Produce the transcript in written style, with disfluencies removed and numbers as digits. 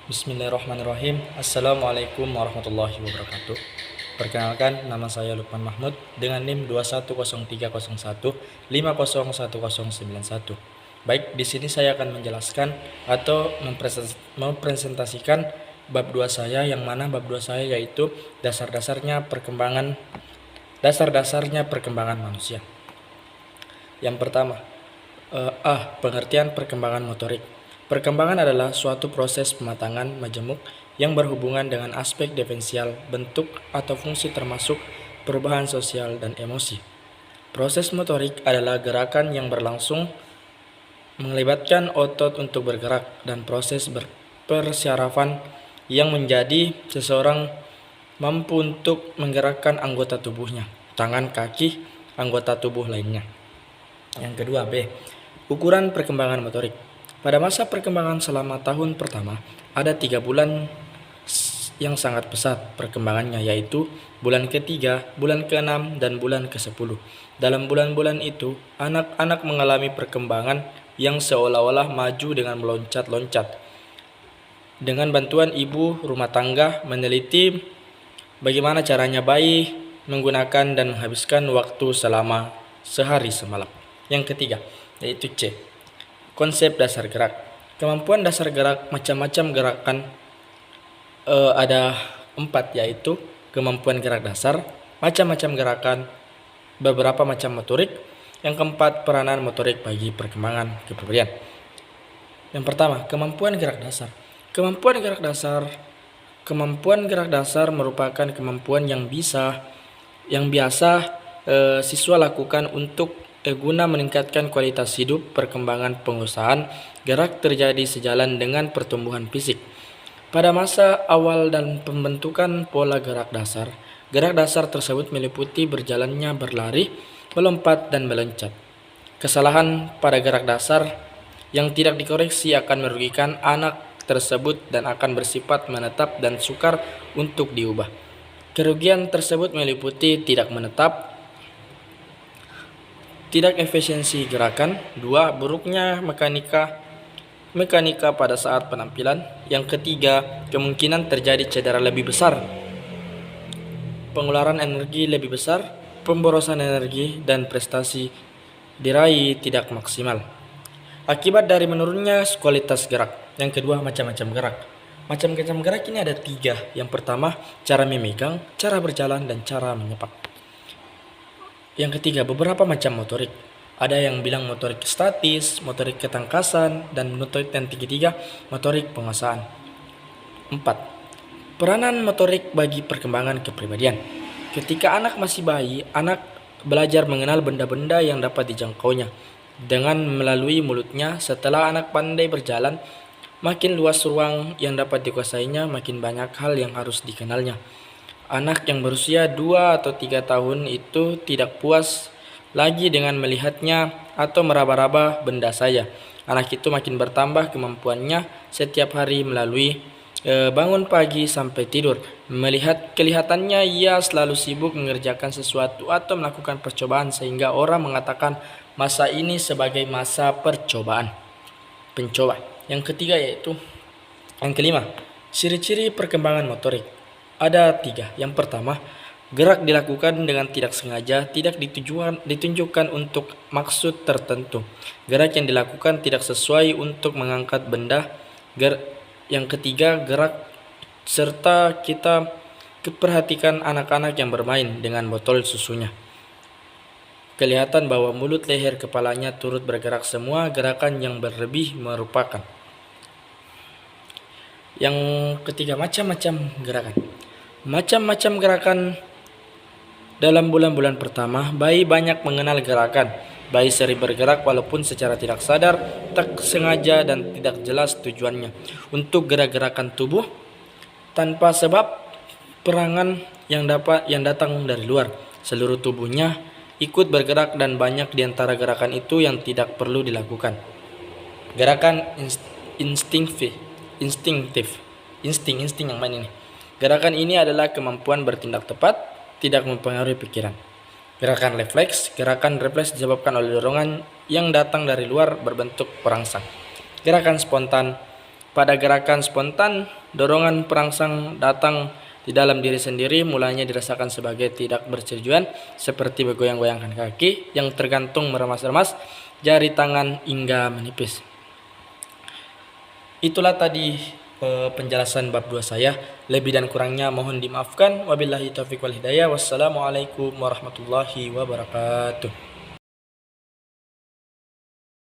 Bismillahirrahmanirrahim. Assalamualaikum warahmatullahi wabarakatuh. Perkenalkan, nama saya Lukman Mahmud dengan NIM 21031050191. Baik, di sini saya akan menjelaskan atau mempresentasikan bab 2 saya, yang mana bab 2 saya yaitu dasar-dasarnya perkembangan manusia. Yang pertama, pengertian perkembangan motorik. Perkembangan adalah suatu proses pematangan majemuk yang berhubungan dengan aspek diferensial, bentuk atau fungsi termasuk perubahan sosial dan emosi. Proses motorik adalah gerakan yang berlangsung melibatkan otot untuk bergerak dan proses persyarafan yang menjadi seseorang mampu untuk menggerakkan anggota tubuhnya, tangan, kaki, anggota tubuh lainnya. Yang kedua, B. Ukuran perkembangan motorik. Pada masa perkembangan selama tahun pertama, ada 3 bulan yang sangat pesat perkembangannya, yaitu bulan ke-3, bulan ke-6, dan bulan ke-10. Dalam bulan-bulan itu, anak-anak mengalami perkembangan yang seolah-olah maju dengan meloncat-loncat. Dengan bantuan ibu rumah tangga meneliti bagaimana caranya bayi menggunakan dan menghabiskan waktu selama sehari semalam. Yang ketiga, yaitu C. Konsep dasar gerak. Kemampuan dasar gerak, macam-macam gerakan ada 4, yaitu kemampuan gerak dasar, macam-macam gerakan, beberapa macam motorik. Yang keempat, peranan motorik bagi perkembangan kepribadian. Yang pertama, kemampuan gerak dasar. Kemampuan gerak dasar merupakan kemampuan yang biasa siswa lakukan untuk guna meningkatkan kualitas hidup. Perkembangan pengusahaan gerak terjadi sejalan dengan pertumbuhan fisik. Pada masa awal dan pembentukan pola gerak dasar tersebut meliputi berjalannya berlari, melompat, dan meloncat. Kesalahan pada gerak dasar yang tidak dikoreksi akan merugikan anak tersebut dan akan bersifat menetap dan sukar untuk diubah. Kerugian tersebut meliputi tidak menetap, tidak efisiensi gerakan, 2. Buruknya mekanika pada saat penampilan. Yang ketiga, kemungkinan terjadi cedera lebih besar, pengeluaran energi lebih besar, pemborosan energi, dan prestasi diraih tidak maksimal akibat dari menurunnya kualitas gerak. Yang kedua, macam-macam gerak. Macam-macam gerak ini ada 3. Yang pertama, cara memegang, cara berjalan, dan cara menyepak. Yang ketiga, beberapa macam motorik. Ada yang bilang motorik statis, motorik ketangkasan, dan motorik yang ketiga, motorik penguasaan. 4. Peranan motorik bagi perkembangan kepribadian. Ketika anak masih bayi, anak belajar mengenal benda-benda yang dapat dijangkaunya dengan melalui mulutnya. Setelah anak pandai berjalan, makin luas ruang yang dapat dikuasainya, makin banyak hal yang harus dikenalnya. Anak yang berusia 2 atau 3 tahun itu tidak puas lagi dengan melihatnya atau meraba-raba benda saja. Anak itu makin bertambah kemampuannya setiap hari melalui bangun pagi sampai tidur. Kelihatannya ia selalu sibuk mengerjakan sesuatu atau melakukan percobaan, sehingga orang mengatakan masa ini sebagai masa pencoba. Yang kelima, ciri-ciri perkembangan motorik. Ada 3. Yang pertama, gerak dilakukan dengan tidak sengaja, tidak ditunjukkan untuk maksud tertentu. Gerak yang dilakukan tidak sesuai untuk mengangkat benda. Yang ketiga, gerak serta kita perhatikan anak-anak yang bermain dengan botol susunya. Kelihatan bahwa mulut, leher, kepalanya turut bergerak. Semua gerakan yang berlebih merupakan. Yang ketiga, macam-macam gerakan. Macam-macam gerakan. Dalam bulan-bulan pertama, bayi banyak mengenal gerakan. Bayi sering bergerak walaupun secara tidak sadar, tak sengaja, dan tidak jelas tujuannya untuk gerak-gerakan tubuh tanpa sebab perangan yang datang dari luar. Seluruh tubuhnya ikut bergerak dan banyak di antara gerakan itu yang tidak perlu dilakukan. Gerakan insting yang mana ini? Gerakan ini adalah kemampuan bertindak tepat, tidak mempengaruhi pikiran. Gerakan refleks disebabkan oleh dorongan yang datang dari luar berbentuk perangsang. Gerakan spontan pada gerakan spontan, dorongan perangsang datang di dalam diri sendiri mulanya dirasakan sebagai tidak bertujuan, seperti bergoyang-goyangkan kaki yang tergantung meremas-remas jari tangan hingga menipis. Itulah tadi penjelasan bab 2 saya. Lebih dan kurangnya mohon dimaafkan. Wabillahi taufiq wal hidayah. Wassalamualaikum warahmatullahi wabarakatuh.